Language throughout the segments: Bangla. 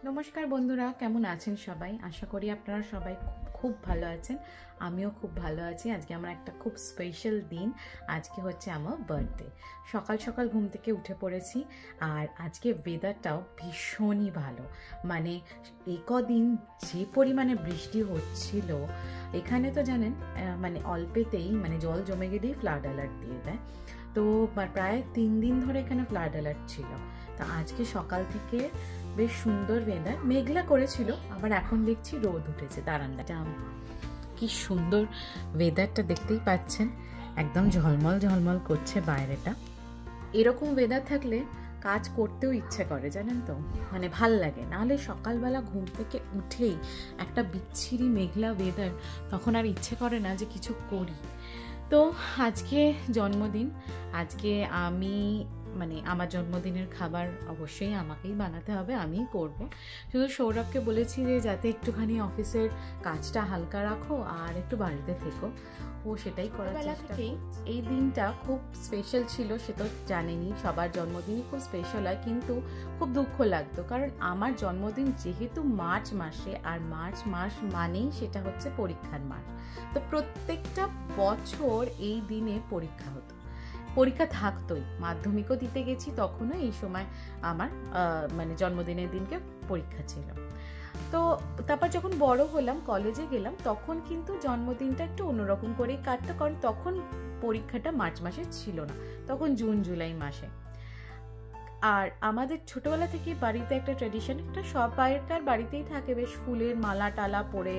নমস্কার বন্ধুরা, কেমন আছেন সবাই? আশা করি আপনারা সবাই খুব ভালো আছেন। আমিও খুব ভালো আছি। আজকে আমার একটা খুব স্পেশাল দিন। আজকে হচ্ছে আমার বার্থডে। সকাল সকাল ঘুম থেকে উঠে পড়েছি, আর আজকে ওয়েদারটাও ভীষণই ভালো। মানে এই কদিন যে পরিমাণে বৃষ্টি হচ্ছিল, এখানে তো জানেন মানে অল্পেতেই মানে জল জমে গেলেই ফ্লাড অ্যালার্ট দিয়ে দেয়। তো প্রায় 3 দিন ধরে এখানে ফ্লাড অ্যালার্ট ছিল। তা আজকে সকাল থেকে বেশ সুন্দর ওয়েদার, মেঘলা করেছিল, আবার এখন দেখছি রোদ উঠেছে। দাঁড়ানটা কি সুন্দর ওয়েদারটা দেখতেই পাচ্ছেন, একদম ঝলমল ঝলমল করছে বাইরেটা। এরকম ওয়েদার থাকলে কাজ করতেও ইচ্ছে করে, জানেন তো, মানে ভাল লাগে। নাহলে সকালবেলা ঘুম থেকে উঠেই একটা বিচ্ছিরি মেঘলা ওয়েদার, তখন আর ইচ্ছে করে না যে কিছু করি। তো আজকে জন্মদিন, আজকে আমি মানে আমার জন্মদিনের খাবার অবশ্যই আমাকেই বানাতে হবে, আমিই করব। শুধু সৌরভকে বলেছি যে যাতে একটুখানি অফিসের কাজটা হালকা রাখো আর একটু বাড়িতে থেকো, ও সেটাই করার চেষ্টা করছে। এই দিনটা খুব স্পেশাল ছিল, সে তো জানেনই, সবার জন্মদিনই খুব স্পেশাল হয়, কিন্তু খুব দুঃখ লাগতো, কারণ আমার জন্মদিন যেহেতু মার্চ মাসে, আর মার্চ মাস মানেই সেটা হচ্ছে পরীক্ষার মাস। তো প্রত্যেকটা বছর এই দিনে পরীক্ষা হতো, পরীক্ষা থাকতোই। মাধ্যমিকও দিতে গেছি, তখনও এই সময় আমার মানে জন্মদিনের দিনকে পরীক্ষা ছিল। তো তারপর যখন বড় হলাম, কলেজে গেলাম, তখন কিন্তু জন্মদিনটা একটু অন্যরকম করেই কাটতো, কারণ তখন পরীক্ষাটা মার্চ মাসে ছিল না, তখন জুন জুলাই মাসে। আর আমাদের ছোটবেলা থেকে বাড়িতে একটা ট্র্যাডিশন, একটা সবাইকার বাড়িতেই থাকে, বেশ ফুলের মালা টালা পরে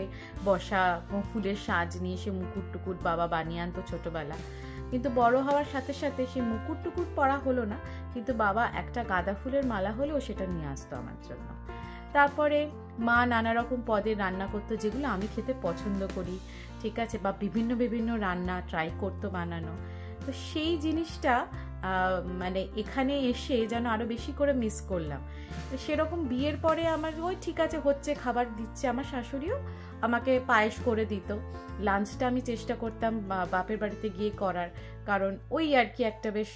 বসা, ফুলের সাজ নিয়ে সে মুকুট টুকুট বাবা বানিয়ে আনতো ছোটবেলা। কিন্তু বড় হওয়ার সাথে সাথে সে মুকুট টুকুট পরা হলো না, কিন্তু বাবা একটা গাঁদা ফুলের মালা হলেও সেটা নিয়ে আসতো আমার জন্য। তারপরে মা নানা রকম পদের রান্না করতো, যেগুলো আমি খেতে পছন্দ করি, ঠিক আছে, বা বিভিন্ন বিভিন্ন রান্না ট্রাই করতো বানানো। তো সেই জিনিসটা মানে এখানে এসে যেন আরো বেশি করে মিস করলাম। তো সেরকম বিয়ের পরে আমার ওই ঠিক আছে হচ্ছে, খাবার দিচ্ছে, আমার শাশুড়িও আমাকে পায়েস করে দিত। লাঞ্চটা আমি চেষ্টা করতাম বাপের বাড়িতে গিয়ে করার, কারণ ওই আর কি একটা বেশ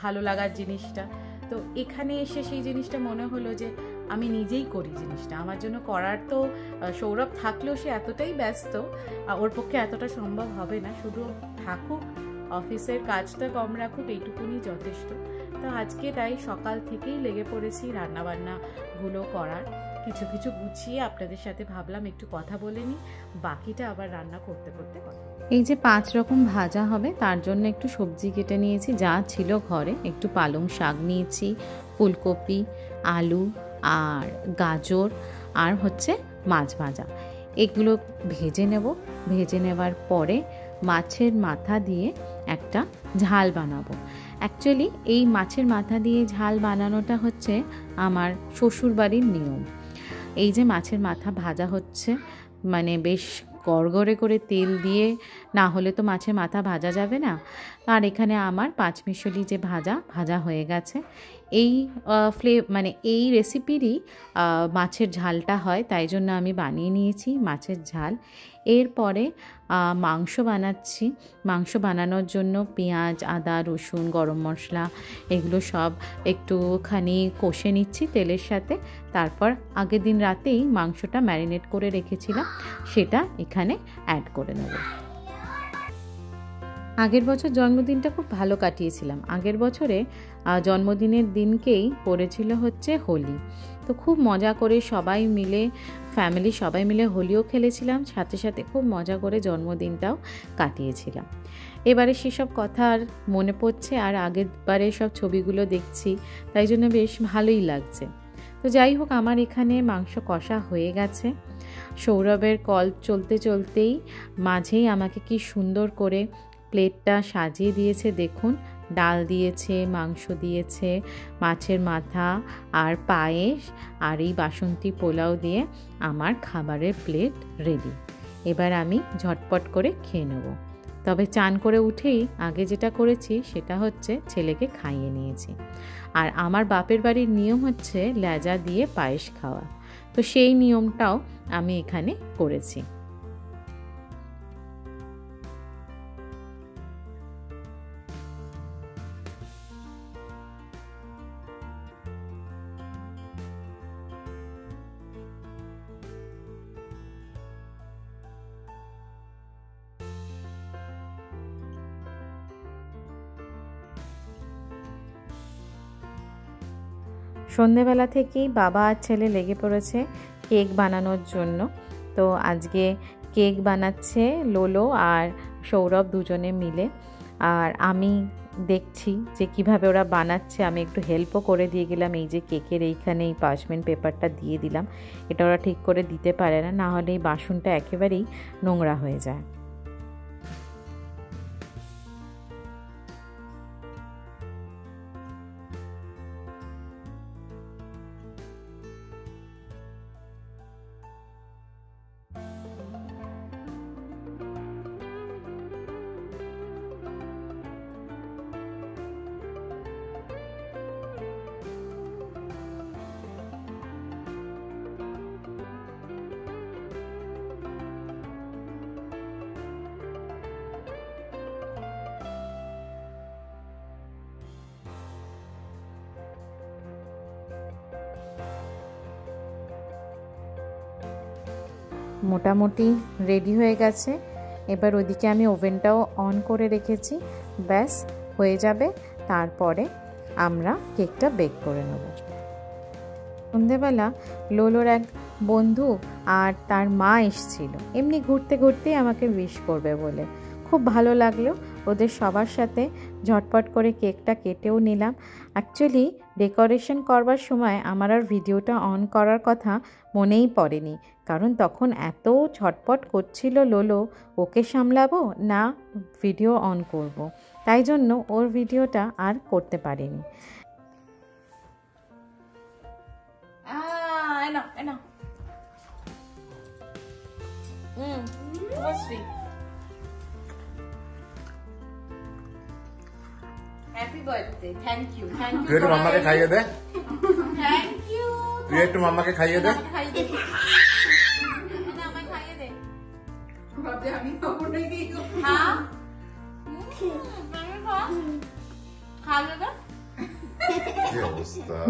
ভালো লাগার জিনিসটা। তো এখানে এসে সেই জিনিসটা মনে হলো যে আমি নিজেই করি জিনিসটা, আমার জন্য করার তো সৌরভ থাকলেও সে এতটাই ব্যস্ত, ওর পক্ষে এতটা সম্ভব হবে না। শুধু থাকুক, অফিসের কাজটা কম রাখুক, এইটুকুনি যথেষ্ট। তো আজকে তাই সকাল থেকেই লেগে পড়েছি রান্নাবান্নাগুলো করার, কিছু কিছু গুছিয়ে আপনাদের সাথে ভাবলাম একটু কথা বলে নিই, বাকিটা আবার রান্না করতে করতে কথা। এই যে 5 রকম ভাজা হবে, তার জন্য একটু সবজি কেটে নিয়েছি, যা ছিল ঘরে। একটু পালং শাক নিয়েছি, ফুলকপি, আলু আর গাজর, আর হচ্ছে মাছ ভাজা। এগুলো ভেজে নেব। ভেজে নেবার পরে মাছের মাথা দিয়ে একটা ঝাল বানাবো। অ্যাকচুয়ালি এই মাছের মাথা দিয়ে ঝাল বানানোটা হচ্ছে আমার শ্বশুরবাড়ির নিয়ম। এই যে মাছের মাথা ভাজা হচ্ছে, মানে বেশ গড়গড়ে করে তেল দিয়ে, না হলে তো মাছের মাথা ভাজা যাবে না। আর এখানে আমার পাঁচমিশালি যে ভাজা হয়ে গেছে। এই মানে এই রেসিপিরই মাছের ঝালটা হয়, তাই জন্য আমি বানিয়ে নিয়েছি মাছের ঝাল। এরপরে মাংস বানাচ্ছি। মাংস বানানোর জন্য পেঁয়াজ, আদা, রসুন, গরম মশলা এগুলো সব একটুখানি কষে নিচ্ছি তেলের সাথে। তারপর আগের দিন রাতেই মাংসটা ম্যারিনেট করে রেখেছিলাম, সেটা এখানে অ্যাড করে নেব। আগের বছর জন্মদিনটা খুব ভালো কাটিয়েছিলাম। আগের বছরে জন্মদিনের দিনকেই পড়েছিল হচ্ছে হোলি। তো খুব মজা করে সবাই মিলে, ফ্যামিলি সবাই মিলে হোলিও খেলেছিলাম, সাথে সাথে খুব মজা করে জন্মদিনটাও কাটিয়েছিলাম। এবারে সেসব কথা আর মনে পড়ছে, আর আগের বারে সব ছবিগুলো দেখছি, তাই জন্য বেশ ভালোই লাগছে। তো যাই হোক, আমার এখানে মাংস কষা হয়ে গেছে। সৌরভের কল চলতে চলতেই মাঝেই আমাকে কি সুন্দর করে প্লেটটা সাজিয়ে দিয়েছে, দেখুন। ডাল দিয়েছে, মাংস দিয়েছে, মাছের মাথা আর পায়েস, আর এই বাসন্তী পোলাও দিয়ে আমার খাবারের প্লেট রেডি। এবার আমি ঝটপট করে খেয়ে নেব। তবে চান করে উঠেই আগে যেটা করেছি সেটা হচ্ছে ছেলেকে খাইয়ে নিয়েছি। আর আমার বাপের বাড়ির নিয়ম হচ্ছে লেজা দিয়ে পায়েস খাওয়া, তো সেই নিয়মটাও আমি এখানে করেছি। সন্ধেবেলা থেকেই বাবা আর ছেলে লেগে পড়েছে কেক বানানোর জন্য। তো আজকে কেক বানাচ্ছে লোলো আর সৌরভ দুজনে মিলে, আর আমি দেখছি যে কিভাবে ওরা বানাচ্ছে। আমি একটু হেল্পও করে দিয়ে গেলাম। এই যে কেকের এইখানে এই পার্চমেন্ট পেপারটা দিয়ে দিলাম, এটা ওরা ঠিক করে দিতে পারে না, না হলে এই বাসনটা একেবারেই নোংরা হয়ে যায়। মোটামুটি রেডি হয়ে গেছে। এবার ওদিকে আমি ওভেনটাও অন করে রেখেছি, ব্যাস হয়ে যাবে। তারপরে আমরা কেকটা বেক করে নেব। সন্ধেবেলা লোলোর এক বন্ধু আর তার মা এসেছিল, এমনি ঘুরতে ঘুরতেই আমাকে উইশ করবে বলে। খুব ভালো লাগলো ওদের সবার সাথে। ঝটপট করে কেকটা কেটেও নিলাম। অ্যাকচুয়ালি ডেকোরেশন করবার সময় আমার আর ভিডিওটা অন করার কথা মনেই পড়েনি, কারণ তখন এত ঝটপট করছিল লোলো, ওকে সামলাবো না ভিডিও অন করব। তাই জন্য ওর ভিডিওটা আর করতে পারিনি। Happy birthday. थैंक यू तू एक मम्मा के खाइए दे। Thank you. तू एक मम्मा के खाइए दे। खाइए दे ना, मैं खाइए दे बाबे আমি খাবো না কি। हां खा लो ना।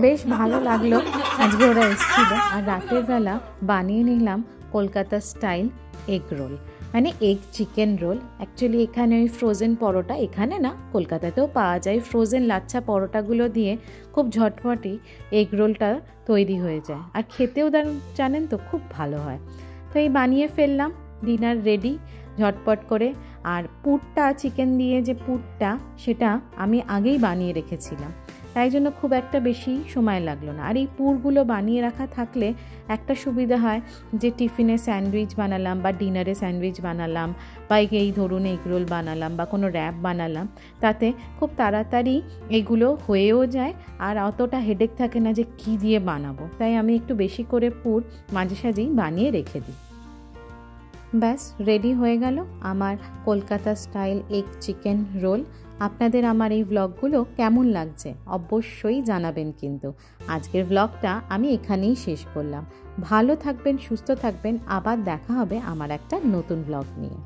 বেশ ভালো লাগলো আজকে ওরা এসেছিল। আর রাতের বেলা বানিয়ে নিলাম কলকাতা স্টাইল এগ রোল, মানে এগ চিকেন রোল। অ্যাকচুয়ালি এখানে ওই ফ্রোজেন পরোটা, এখানে না কলকাতাতেও পাওয়া যায়, ফ্রোজেন লাচ্ছা পরোটাগুলো দিয়ে খুব ঝটপটি এগ রোলটা তৈরি হয়ে যায়, আর খেতেও জানেন তো খুব ভালো হয়। তো এই বানিয়ে ফেললাম, ডিনার রেডি ঝটপট করে। আর পুরটা, চিকেন দিয়ে যে পুরটা, সেটা আমি আগেই বানিয়ে রেখেছিলাম, তাই জন্য খুব একটা বেশি সময় লাগলো না। আর এই পুরগুলো বানিয়ে রাখা থাকলে একটা সুবিধা হয় যে টিফিনে স্যান্ডউইচ বানালাম বা ডিনারে স্যান্ডউইচ বানালাম বা এই ধরুন এগ রোল বানালাম বা কোনো র্যাপ বানালাম, তাতে খুব তাড়াতাড়ি এগুলো হয়েও যায় আর অতটা হেডেক থাকে না যে কী দিয়ে বানাবো। তাই আমি একটু বেশি করে পুর মাঝে সাঝেই বানিয়ে রেখে দিই। ব্যাস রেডি হয়ে গেল আমার Kolkata style egg chicken roll. আপনাদের আমার এই ভ্লগগুলো কেমন লাগছে অবশ্যই জানাবেন। কিন্তু আজকের ভ্লগটা আমি এখানেই শেষ করলাম। ভালো থাকবেন, সুস্থ থাকবেন, আবার দেখা হবে আমার একটা নতুন ভ্লগ নিয়ে।